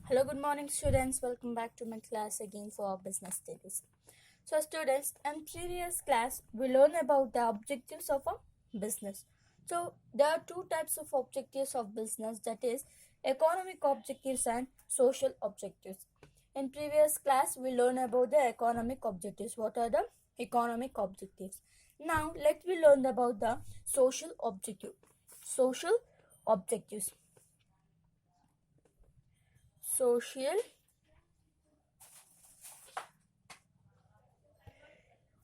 Hello, good morning, students. Welcome back to my class again for our business studies. So, students, in previous class, we learned about the objectives of a business. So, there are two types of objectives of business, that is, economic objectives and social objectives. In previous class, we learned about the economic objectives. What are the economic objectives? Now, let me learn about the social objective. Social objectives. Social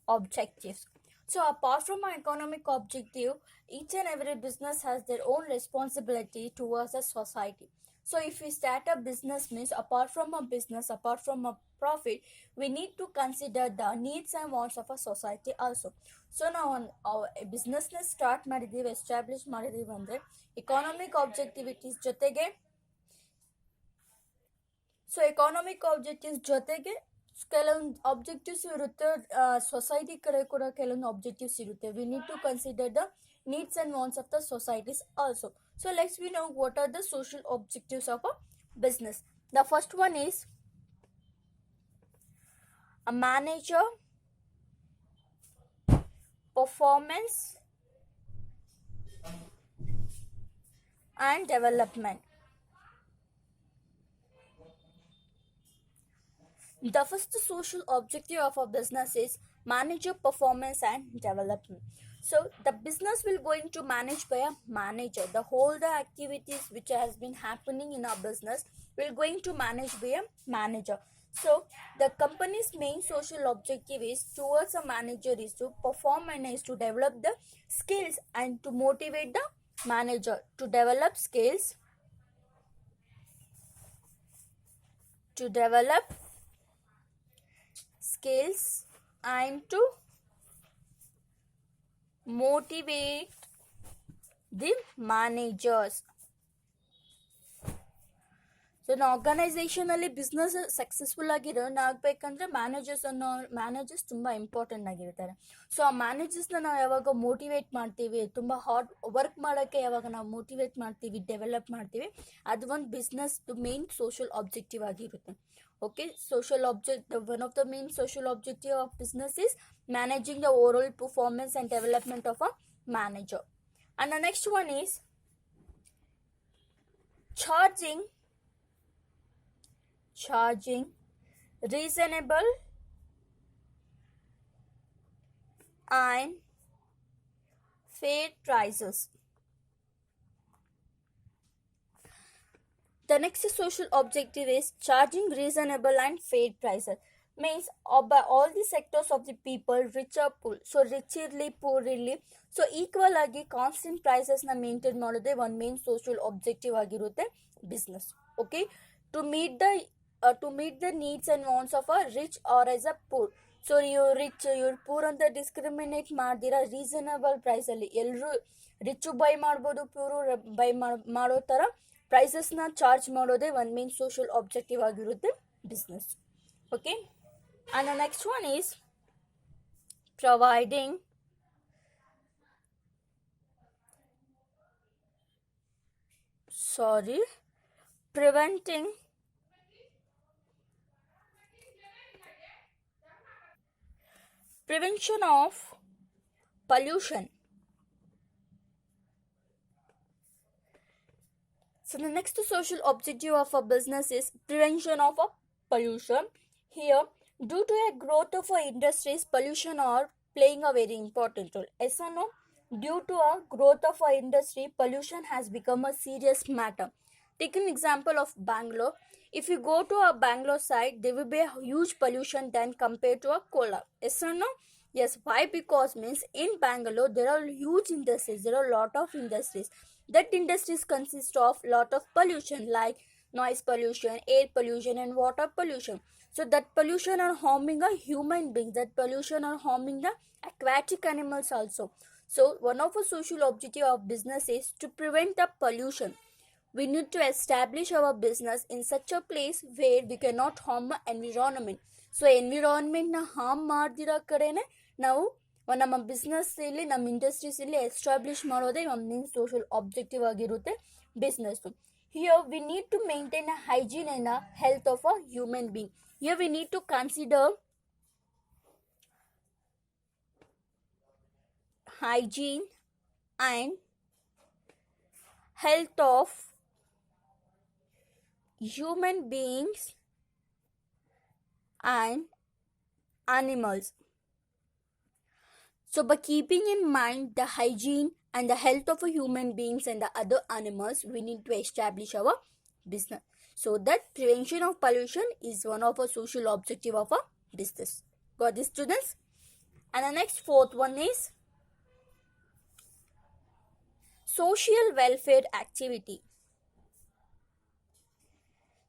objectives. So, apart from our economic objective, each and every business has their own responsibility towards a society. So, if we start a business, means apart from a business, apart from a profit, we need to consider the needs and wants of a society also. So, ನಾವು our businessನ start ಮಾಡಿದ್ದೀವಿ, establish ಮಾಡಿದ್ದೀವಿ ಅಂದರೆ economic ಆಬ್ಜೆಕ್ಟಿವಿಟೀಸ್ ಜೊತೆಗೆ economic objectives ಜೊತೆಗೆ ಕೆಲವೊಂದು objectives ಇರುತ್ತೆ. Society ಕಡೆ ಕೂಡ ಕೆಲವೊಂದು ಆಬ್ಜೆಕ್ಟಿವ್ಸ್ ಇರುತ್ತೆ. We need to consider the needs and wants of the societies also. So let's we know what are the social objectives of a business. The first one is a manager performance and development. The first social objective of a business is manager performance and development. So the business will going to manage by a manager. The whole the activities which has been happening in our business will going to manage by a manager. So the company's main social objective is towards a manager is to perform and is to develop the skills and to motivate the manager to develop skills, to develop skills and to motivate the managers. So ಆರ್ಗನೈಸೇಷನಲ್ಲಿ business successful ಆಗಬೇಕಂದ್ರೆ managers ತುಂಬ important ಆಗಿರ್ತಾರೆ. So ಆ ಮ್ಯಾನೇಜರ್ಸ್ನ ನಾವು ಯಾವಾಗ motivate ಮಾಡ್ತೀವಿ, ತುಂಬ ಹಾರ್ಡ್ ವರ್ಕ್ ಮಾಡೋಕ್ಕೆ ಯಾವಾಗ ನಾವು ಮೋಟಿವೇಟ್ ಮಾಡ್ತೀವಿ, ಡೆವಲಪ್ ಮಾಡ್ತೀವಿ, ಅದು ಒಂದು ಬಿಸ್ನೆಸ್ ಮೇನ್ ಸೋಷಿಯಲ್ ಆಬ್ಜೆಕ್ಟಿವ್ ಆಗಿರುತ್ತೆ. Okay, one of the main social objective of business is managing the overall performance and development of a manager. And the next one is charging reasonable and fair prices. The next social objective is charging reasonable and fair prices. Means by all the sectors of the people, rich or poor, so rich ಇರಲಿ poor ಇರಲಿ, so equal ಆಗಿ constant ಪ್ರೈಸಸ್ನ maintain ಮಾಡೋದೇ ಒಂದು main social objective ಆಗಿರುತ್ತೆ business. Okay, to meet the needs and wants of a rich or as a poor. So ಇವ್ರು rich ಇವ್ರು poor ಅಂತ ಡಿಸ್ಕ್ರಿಮಿನೇಟ್ ಮಾಡ್ದಿರ ರೀಸನಬಲ್ ಪ್ರೈಸಲ್ಲಿ ಎಲ್ಲರೂ ರಿಚ್ಚು ಬೈ ಮಾಡ್ಬೋದು, ಪ್ಯೂರು ಬೈ ಮಾಡೋ ಥರ ಪ್ರೈಸಸ್ನ ಚಾರ್ಜ್ ಮಾಡೋದೇ ಒಂದು ಮೇನ್ ಸೋಷಿಯಲ್ ಆಬ್ಜೆಕ್ಟಿವ್ ಆಗಿರುತ್ತೆ business. Okay, and the next one is preventing prevention of pollution. So the next social objective of a business is prevention of a pollution. Here, due to a growth of our industries, pollution are playing a very important role. Yes or no? Due to a growth of our industry, pollution has become a serious matter. Take an example of Bangalore. If you go to a Bangalore side, there will be a huge pollution than compared to a Kolar. Yes or no? Yes. Why? Because means in Bangalore there are huge industries. There are a lot of industries. That industries consist of lot of pollution like noise pollution, air pollution and water pollution. So that pollution are harming a human beings. That pollution are harming the aquatic animals also. So one of the social objective of business is to prevent the pollution. We need to establish our business in such a place where we cannot harm the environment. So ಎನ್ವಿರಾನ್ಮೆಂಟ್ನ harm ಮಾಡ್ದಿರೋ ಕಡೆನೇ ನಾವು ನಮ್ಮ business ಇಲ್ಲಿ ನಮ್ಮ industries ಇಲ್ಲಿ establish ಮಾಡೋದೇ ಒಂದು ಮೇನ್ ಸೋಷಿಯಲ್ ಆಬ್ಜೆಕ್ಟಿವ್ ಆಗಿರುತ್ತೆ business. Here we need to maintain a hygiene and a health of a human being. Here we need to consider hygiene and health of human beings and animals. So by keeping in mind the hygiene and the health of a human beings and the other animals, we need to establish our business. So that prevention of pollution is one of a social objective of a business. Got this, students? And the next fourth one is social welfare activity.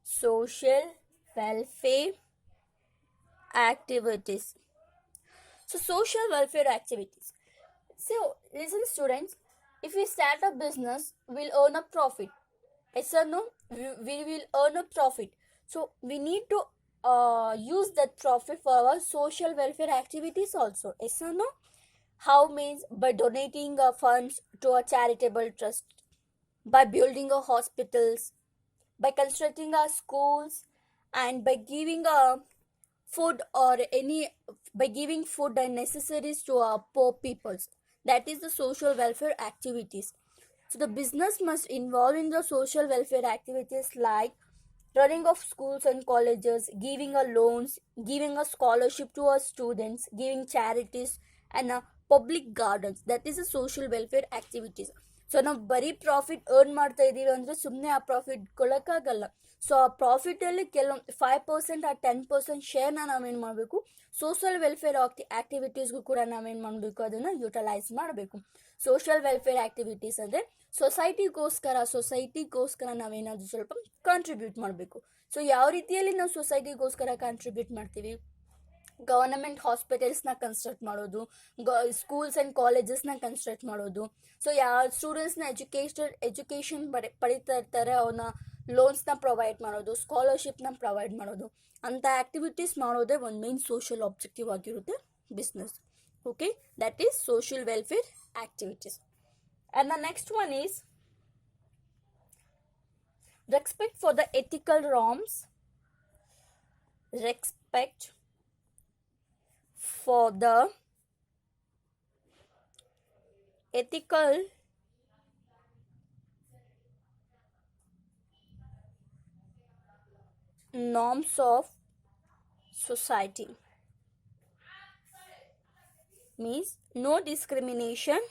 Social welfare activities. So social welfare activities. So listen, students, if we start a business, we'll earn a profit. Yes or no? We will earn a profit. So we need to use that profit for our social welfare activities also. Yes or no? How means by donating funds to a charitable trust, by building a hospitals, by constructing our schools, and by giving a food or any by giving food and necessaries to our poor peoples. That is the social welfare activities. So the business must involve in the social welfare activities like running of schools and colleges, giving a loans, giving a scholarship to our students, giving charities and public gardens. That is a social welfare activities. So ನಾವು ಬರೀ profit earn ಮಾಡ್ತಾ ಇದೀವಿ ಅಂದ್ರೆ ಸುಮ್ಮನೆ ಆ profit ಕೊಡೋಕ್ಕಾಗಲ್ಲ. So ಆ ಪ್ರಾಫಿಟಲ್ಲಿ ಕೆಲವೊಂದು 5% ಆ 10% ಶೇರ್ನ ನಾವೇನು ಮಾಡಬೇಕು, ಸೋಷಿಯಲ್ ವೆಲ್ಫೇರ್ ಆಕ್ಟಿವಿಟೀಸ್ಗೂ ಕೂಡ ನಾವೇನು ಮಾಡಬೇಕು, ಅದನ್ನು ಯುಟಿಲೈಸ್ ಮಾಡಬೇಕು. ಸೋಷಿಯಲ್ ವೆಲ್ಫೇರ್ ಆಕ್ಟಿವಿಟೀಸ್ ಅಂದರೆ ಸೊಸೈಟಿಗೋಸ್ಕರ ನಾವೇನಾದರೂ ಸ್ವಲ್ಪ ಕಾಂಟ್ರಿಬ್ಯೂಟ್ ಮಾಡಬೇಕು. ಸೊ ಯಾವ ರೀತಿಯಲ್ಲಿ ನಾವು ಸೊಸೈಟಿಗೋಸ್ಕರ ಕಾಂಟ್ರಿಬ್ಯೂಟ್ ಮಾಡ್ತೀವಿ? ಗವರ್ನಮೆಂಟ್ ಹಾಸ್ಪಿಟಲ್ಸ್ನ ಕನ್ಸ್ಟ್ರಕ್ಟ್ ಮಾಡೋದು, ಸ್ಕೂಲ್ಸ್ ಆ್ಯಂಡ್ ಕಾಲೇಜಸ್ನ ಕನ್ಸ್ಟ್ರಕ್ಟ್ ಮಾಡೋದು. ಸೊ ಯಾವ ಸ್ಟೂಡೆಂಟ್ಸ್ನ ಎಜುಕೇಷನ್ ಪಡಿತಾ ಇರ್ತಾರೆ ಅವನ್ನ ಲೋನ್ಸ್ನ ಪ್ರೊವೈಡ್ ಮಾಡೋದು, ಸ್ಕಾಲರ್ಶಿಪ್ನ ಪ್ರೊವೈಡ್ ಮಾಡೋದು, ಅಂಥ ಆ್ಯಕ್ಟಿವಿಟೀಸ್ ಮಾಡೋದೇ ಒಂದು ಮೇನ್ ಸೋಷಿಯಲ್ ಆಬ್ಜೆಕ್ಟಿವ್ ಆಗಿರುತ್ತೆ business. Okay, that is social welfare activities. And the next one is respect for the ethical norms. Respect for the ethical norms of society. Means no discrimination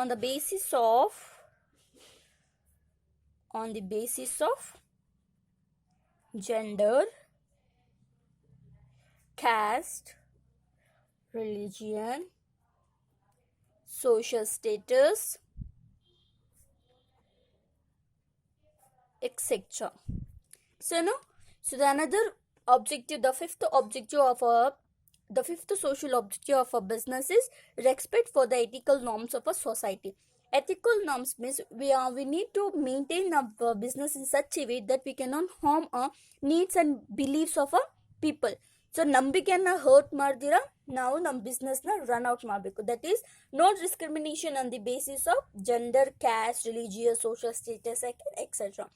on the basis of gender, caste, religion, social status, etc. So the another objective, the fifth social objective of a business is respect for the ethical norms of a society. Ethical norms means we need to maintain a business in such a way that we cannot harm needs and beliefs of a people. So ನಂಬಿಕೆಯನ್ನ hurt ಮಾಡ್ದಿರ ನಾವು ನಮ್ಮ ಬಿಸ್ನೆಸ್ನ run out ಮಾಡಬೇಕು. That is no discrimination on the basis of gender, caste, religious, social status etcetera.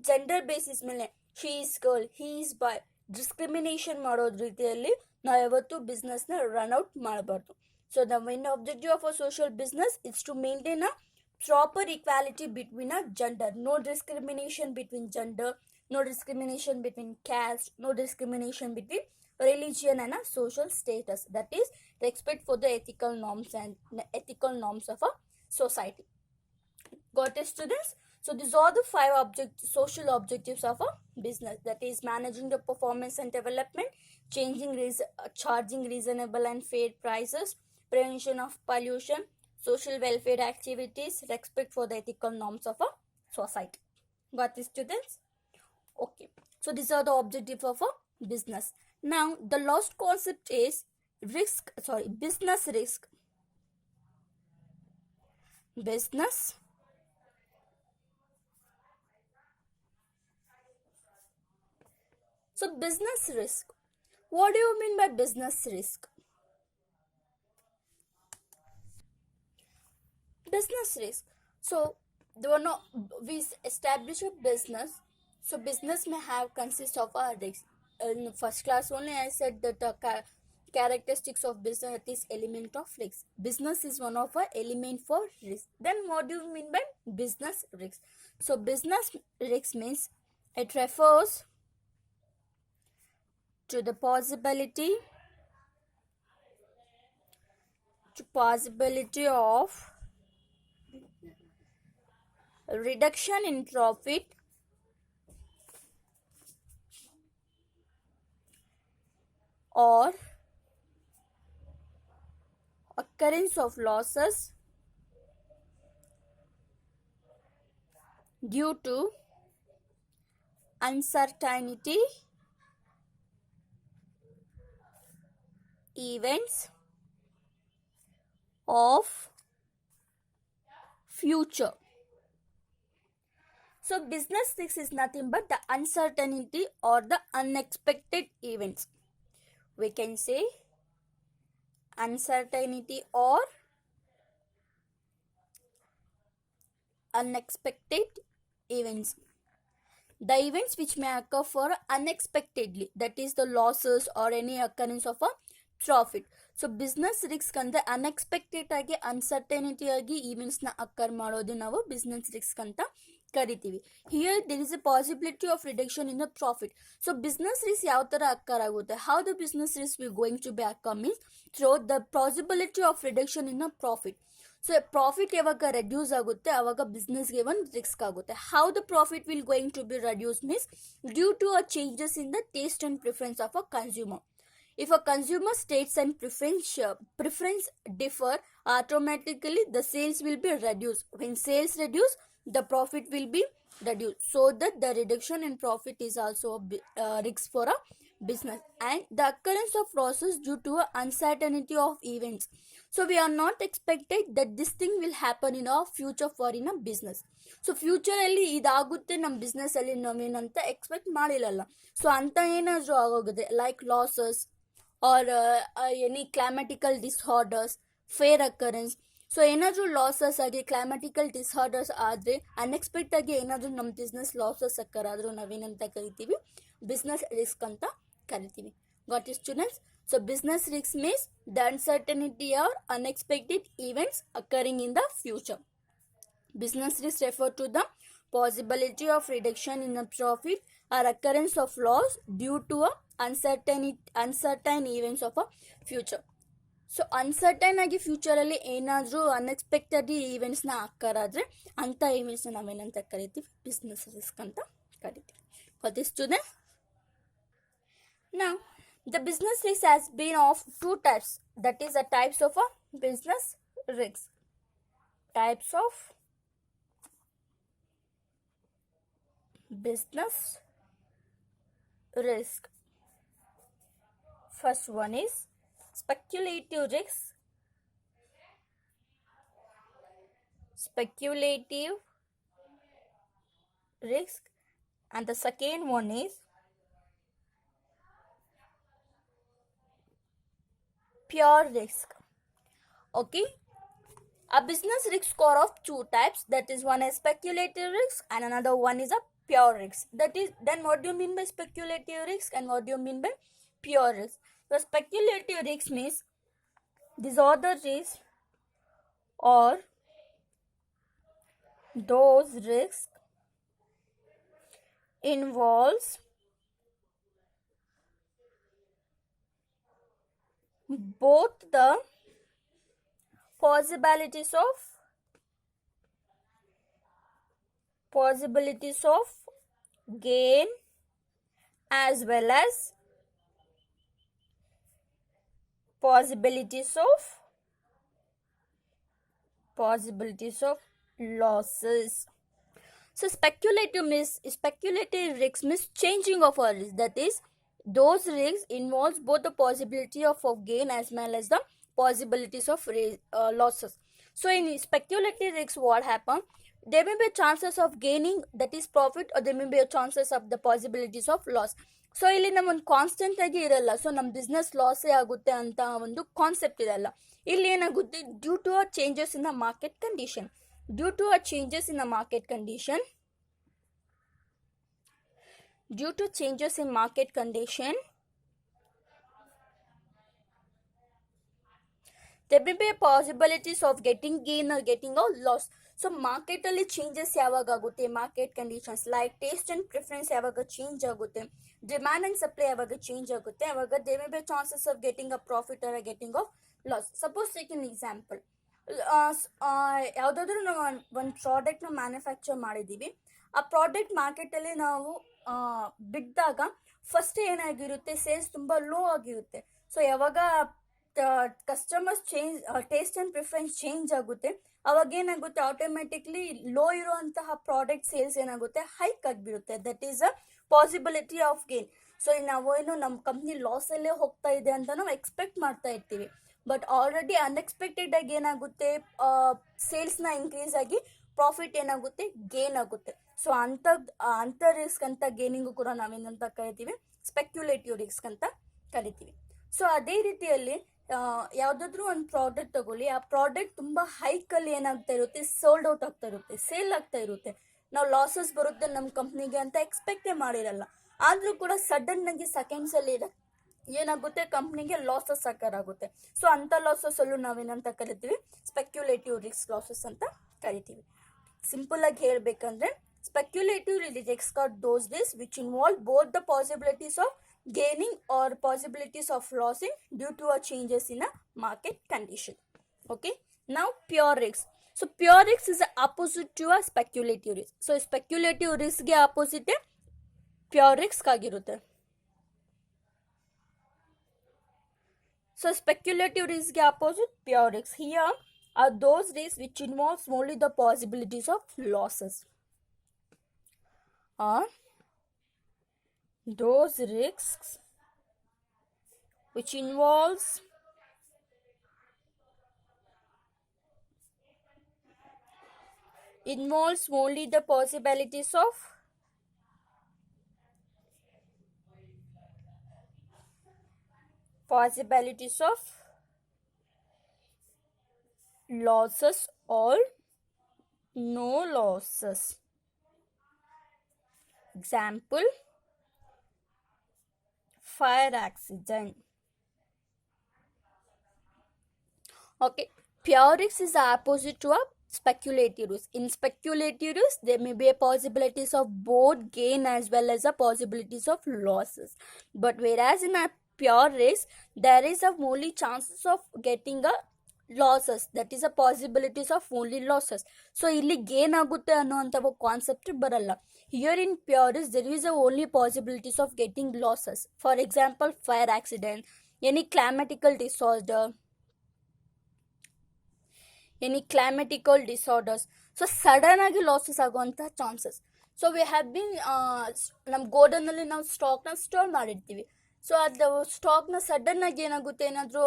Gender basis ಮೇಲೆ she is girl, he is boy, discrimination ಮಾಡೋದ್ ರೀತಿಯಲ್ಲಿ ನಾವು ಯಾವತ್ತೂ ಬಿಸ್ನೆಸ್ನ ರನ್ ಔಟ್ ಮಾಡಬಾರ್ದು. So the main objective of a social business it's to maintain a proper equality between a gender, no discrimination between gender, no discrimination between caste, no discrimination between religion and a social status. That is respect for the ethical norms and ethical norms of a society. Got it, students? So these are the 5 social objectives of a business. That is managing the performance and development, charging reasonable and fair prices, prevention of pollution, social welfare activities, respect for the ethical norms of a society. Got it, students? Okay. So these are the objectives of a business. Now the last concept is business risk. Business So business risk. What do you mean by business risk? Business risk. So, there were no, we establish a business. So, business may have consist of a risk. In first class only, I said that the characteristics of business is element of risk. Business is one of a element for risk. Then, what do you mean by business risk? So, business risk means it refers to the possibility of reduction in profit or occurrence of losses due to uncertainty events of future. So business risk is nothing but the uncertainty or the unexpected events. We can say uncertainty or unexpected events. The events which may occur for unexpectedly, that is the losses or any occurrence of a profit. So business risk ಅಂದರೆ unexpected ಆಗಿ uncertainty ಆಗಿ ಈವೆಂಟ್ಸ್ನ occur ಮಾಡೋದು ನಾವು business risk ಅಂತ ಕರಿತೀವಿ. Here there is a possibility of reduction in the profit. So business risk ಯಾವ ಥರ ಅಕ್ಕರ್ ಆಗುತ್ತೆ, how the business risk we going to be occur means through the possibility of reduction in the profit. So profit ಯಾವಾಗ reduce ಆಗುತ್ತೆ ಆವಾಗ ಬಿಸ್ನೆಸ್ಗೆ ಒಂದು risk ಆಗುತ್ತೆ. How the profit will going to be reduce means due to a changes in the taste and preference of a consumer. If a consumer states and preference differ, automatically the sales will be reduced. When sales reduce, the profit will be reduced. So that the reduction in profit is also a risk for a business. And the occurrence of losses due to a uncertainty of events. So we are not expected that this thing will happen in our future for in a business. So ಫ್ಯೂಚರಲ್ಲಿ ಇದಾಗುತ್ತೆ ನಮ್ಮ ಬಿಸ್ನೆಸ್ಸಲ್ಲಿ ನಾವೇನಂತ expect ಮಾಡಿರಲ್ಲ. So ಅಂತ ಏನಾದರೂ ಆಗೋಗುತ್ತೆ like losses or any climatical disorders, fair occurrence. So ಏನಾದರೂ losses ಆಗಿ ಕ್ಲೈಮ್ಯಾಟಿಕಲ್ ಡಿಸಾರ್ಡರ್ಸ್ ಆದರೆ ಅನ್ಎಕ್ಸ್ಪೆಕ್ಟ್ ಆಗಿ ಏನಾದರೂ ನಮ್ಮ ಬಿಸ್ನೆಸ್ ಲಾಸಸ್ ಅಕ್ಕರ್ ಆದರೂ ನಾವೇನಂತ ಕರಿತೀವಿ, ಬಿಸ್ನೆಸ್ ರಿಸ್ಕ್ ಅಂತ ಕರಿತೀವಿ. Got it students? So business risk means the uncertainty or unexpected events occurring in the future. Business risk refer to the possibility of reduction in the profit or occurrence of loss due to a uncertain events of a future. So uncertain ಆಗಿ ಫ್ಯೂಚರಲ್ಲಿ ಏನಾದರೂ unexpected ಈವೆಂಟ್ಸ್ನ ಅಕ್ಕರಾದರೆ ಅಂಥ ಈವೆಂಟ್ಸ್ನ ನಾವೇನಂತ ಕರಿತೀವಿ, business risk ಅಂತ ಕರಿತೀವಿ. For this student, now the business risk has been of two types, that is the types of a business risk. Types of business risk. First one is speculative risk. And the second one is pure risk. Okay, a business risk are of two types, that is one is speculative risk and another one is a pure risk. That is, then what do you mean by speculative risk and what do you mean by pure risk? The speculative risk means these are the risks or those risks involves both the possibilities of gain as well as possibilities of losses. So speculative risk means changing of a risk, that is those risks involves both the possibility of gain as well as the possibilities of losses. So in speculative risks, what happens? There may be chances of gaining, that is profit, or there may be chances of the possibilities of loss. So ಇಲ್ಲಿ ನಮ್ಮೊಂದು constant ಆಗಿ ಇರಲ್ಲ, so ನಮ್ಮ business ಲಾಸೇ ಆಗುತ್ತೆ ಅಂತ ಒಂದು concept ಇರಲ್ಲ. ಇಲ್ಲಿ ಏನಾಗುತ್ತೆ, due to a changes in the market condition, due to a changes in the market condition, due to changes in market condition, there may be a possibilities of getting gain or getting a loss. So market ಅಲ್ಲಿ changes ಯಾವಾಗ ಆಗುತ್ತೆ, market conditions like taste and preference ಯಾವಾಗ change ಆಗುತ್ತೆ, demand and supply ಯಾವಾಗ change ಆಗುತ್ತೆ, ಅವಾಗ they may be chances of getting a profit are getting of loss. Suppose take an example, ಯಾವುದಾದ್ರೂ ನಾವು ಒಂದು ಪ್ರಾಡಕ್ಟ್ನ ಮ್ಯಾನುಫ್ಯಾಕ್ಚರ್ ಮಾಡಿದ್ದೀವಿ, ಆ ಪ್ರಾಡಕ್ಟ್ ಮಾರ್ಕೆಟಲ್ಲಿ ನಾವು ಬಿದ್ದಾಗ ಫಸ್ಟ್ ಏನಾಗಿರುತ್ತೆ, ಸೇಲ್ಸ್ ತುಂಬ ಲೋ ಆಗಿರುತ್ತೆ. ಸೊ ಯಾವಾಗ customers taste and preference change ಆಗುತ್ತೆ, ಅವಾಗ ಏನಾಗುತ್ತೆ, ಆಟೋಮೆಟಿಕ್ಲಿ ಲೋ ಇರುವಂತಹ ಪ್ರಾಡಕ್ಟ್ ಸೇಲ್ಸ್ ಏನಾಗುತ್ತೆ, ಹೈಕ್ ಆಗಿಬಿಡುತ್ತೆ. That is a possibility of gain. So ನಾವೇನು ನಮ್ಮ ಕಂಪ್ನಿ ಲಾಸಲ್ಲೇ ಹೋಗ್ತಾ ಇದೆ ಅಂತ ನಾವು ಎಕ್ಸ್ಪೆಕ್ಟ್ ಮಾಡ್ತಾ ಇರ್ತೀವಿ, ಬಟ್ ಆಲ್ರೆಡಿ ಅನ್ಎಕ್ಸ್ಪೆಕ್ಟೆಡ್ ಆಗಿ ಏನಾಗುತ್ತೆ, ಸೇಲ್ಸ್ನ ಇನ್ಕ್ರೀಸ್ ಆಗಿ ಪ್ರಾಫಿಟ್ ಏನಾಗುತ್ತೆ, ಗೇನ್ ಆಗುತ್ತೆ. ಸೊ ಅಂಥ ರಿಸ್ಕ್ ಅಂತ ಗೇನಿಂಗು ಕೂಡ ನಾವೇನಂತ ಕರಿತೀವಿ, ಸ್ಪೆಕ್ಯುಲೇಟಿವ್ ರಿಸ್ಕ್ ಅಂತ ಕರಿತೀವಿ. ಸೊ ಅದೇ ರೀತಿಯಲ್ಲಿ ಯಾವುದಾದ್ರೂ ಒಂದು ಪ್ರಾಡಕ್ಟ್ ತಗೊಳ್ಳಿ, ಆ ಪ್ರಾಡಕ್ಟ್ ತುಂಬ ಹೈಕಲ್ಲಿ ಏನಾಗ್ತಾ ಇರುತ್ತೆ, ಸೋಲ್ಡ್ ಔಟ್ ಆಗ್ತಾ ಇರುತ್ತೆ, ಸೇಲ್ ಆಗ್ತಾ ಇರುತ್ತೆ. ನಾವು ಲಾಸಸ್ ಬರುತ್ತೆ ನಮ್ಮ ಕಂಪ್ನಿಗೆ ಅಂತ ಎಕ್ಸ್ಪೆಕ್ಟೇ ಮಾಡಿರಲ್ಲ, ಆದರೂ ಕೂಡ ಸಡನ್ ಆಗಿ ಸೆಕೆಂಡ್ಸಲ್ಲಿ ಏನಾಗುತ್ತೆ, ಕಂಪ್ನಿಗೆ ಲಾಸಸ್ ಆಗುತ್ತೆ. ಸೊ ಅಂಥ ಲಾಸಸ್ ಅಲ್ಲೂ ನಾವೇನಂತ ಕರಿತೀವಿ, ಸ್ಪೆಕ್ಯುಲೇಟಿವ್ ರಿಸ್ಕ್ ಲಾಸಸ್ ಅಂತ ಕರಿತೀವಿ. ಸಿಂಪಲ್ ಆಗಿ ಹೇಳ್ಬೇಕಂದ್ರೆ, speculative risks are those risks which involve both the possibilities of gaining or possibilities of losing due to a changes in a market condition. Okay, now pure risk. So pure risk is the opposite to a speculative risk. So speculative risk ಗೆ opposite pure risk ಆಗಿರುತ್ತೆ. So speculative risk ಗೆ opposite pure risk. Here are those risks which involves only the possibilities of losses. Are those risks which involves only the possibilities of losses or no losses. Example, fire accident. Okay, pure risk is the opposite to a speculative risk. In speculative risk, there may be a possibilities of both gain as well as the possibilities of losses. But whereas in a pure risk, there is a only chances of getting a losses, that is a possibilities of only losses. So ಇಲ್ಲಿ gain ಆಗುತ್ತೆ ಅನ್ನೋಂಥ concept ಬರಲ್ಲ. Here in pure is there is a only possibilities of getting losses. For example, fire accident, any climatical disorders. So sudden ಆಗಿ losses ಆಗುವಂಥ chances. So we have been ನಮ್ಮ ಗೋಡನಲ್ಲಿ ನಾವು ಸ್ಟಾಕ್ನ ಸ್ಟೋರ್ ಮಾಡಿರ್ತೀವಿ. ಸೊ ಅದು ಸ್ಟಾಕ್ನ ಸಡನ್ ಆಗಿ ಏನಾಗುತ್ತೆ, ಏನಾದರೂ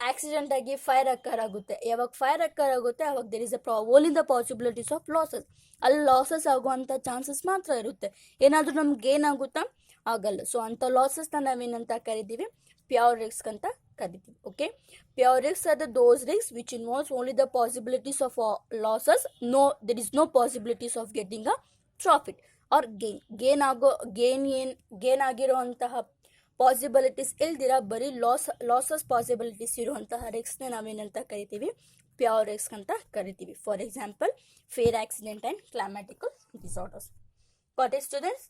ಆಕ್ಸಿಡೆಂಟ್ ಆಗಿ ಫೈರ್ ಅಕ್ಕರ್ ಆಗುತ್ತೆ. ಯಾವಾಗ ಫೈರ್ ಅಕ್ಕರ್ ಆಗುತ್ತೆ, ಅವಾಗ there is only the possibilities of losses. ಅಲ್ಲಿ ಲಾಸಸ್ ಆಗುವಂಥ ಚಾನ್ಸಸ್ ಮಾತ್ರ ಇರುತ್ತೆ, ಏನಾದರೂ ನಮ್ಗೆ ಗೇನ್ ಆಗುತ್ತಾ, ಆಗಲ್ಲ. ಸೊ ಅಂಥ ಲಾಸಸ್ನ ನಾವೇನಂತ ಕರಿತೀವಿ, ಪ್ಯೂರ್ ರಿಸ್ಕ್ ಅಂತ ಕರಿತೀವಿ. Okay, pure risk are those risk which involves only the possibilities of losses. There is no possibilities of getting a profit or gain ಆಗಿರುವಂತಹ ಪಾಸಿಬಿಲಿಟೀಸ್ ಇಲ್ದಿರ ಬರೀ ಲಾಸಸ್ ಪಾಸಿಬಿಲಿಟೀಸ್ ಇರುವಂತಹ ರಿಸ್ಕ್ನ ನಾವೇನಂತ ಕರಿತೀವಿ, ಪ್ಯೂರ್ ರಿಸ್ಕ್ ಅಂತ ಕರಿತೀವಿ. For example, fire accident and climatical disorders. Got it, students?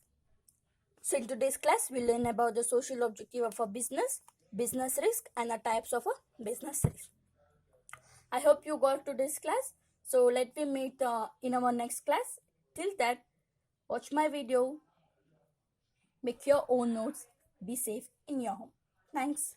So in today's class, we learn about the social objective of a business risk, and the types of a business risk. I hope you got to this class. So let me meet in our next class. Till that, watch my video, make your own notes, be safe in your home. Thanks.